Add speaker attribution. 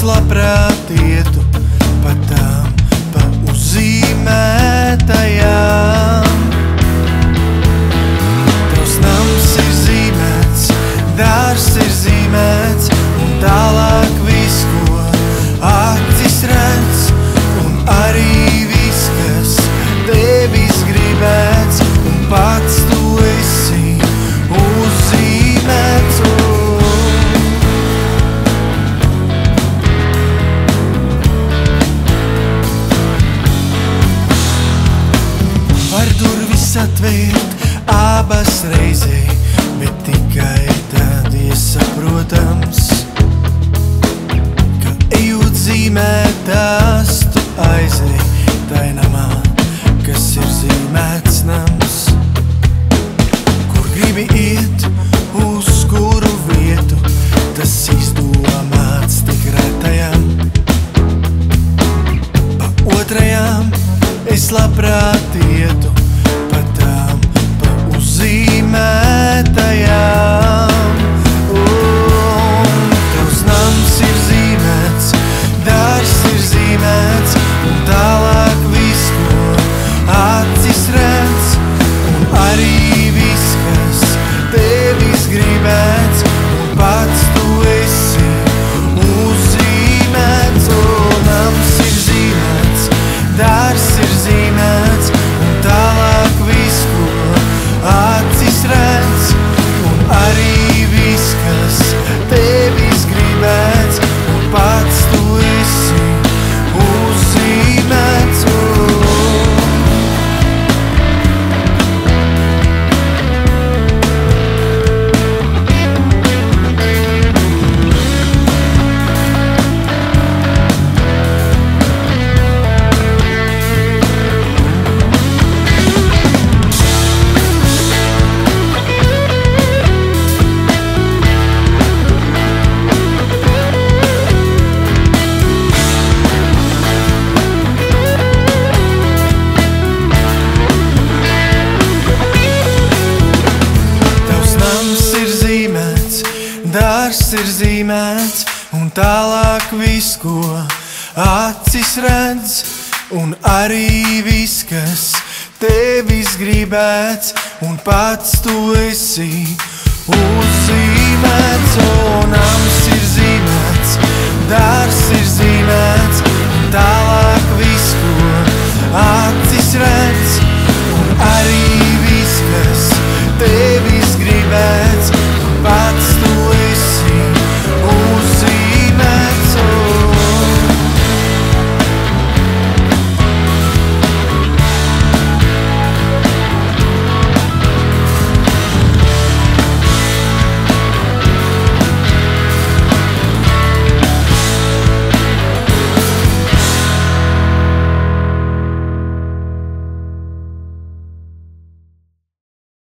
Speaker 1: labprāt ietu pa tām, pa uzzīmētajām. Tavs nams ir zīmēts, dārs ir zīmēts, un tālāk viss, ko acis redz, un arī viss, kas tevis gribēts, un pats tu esi uzzīmēts. Var durvis atvērt abas reizē, bet tikai tad iesaprotams, ka ejot zīmētās tu aizej tai namā, kas ir zīmēts nams. Kur gribi iet, uz kuru vietu, tas izdomāts tik retajam. Pa otrajām es labprāt ietu, pa tām, pa uzzīmētajām. Tavs nams ir zīmēts, dārs ir zīmēts, un tālāk viss, ko acis redz, un arī viss, kas tevis gribēts, un pats tu esi uzzīmēts. Nams ir zīmēts, dārs ir zīmēts, un tālāk viss, ko acis redz, un arī viss, kas tevis gribēts, un pats tu esi uzzīmēts. Dārs ir zīmēts, un tālāk viss, ko acis redz, un arī viss, kas tevis gribēts, un pats tu esi uzzīmēts. Nams ir zīmēts, dārs ir zīmēts, un tālāk viss, ko acis redz,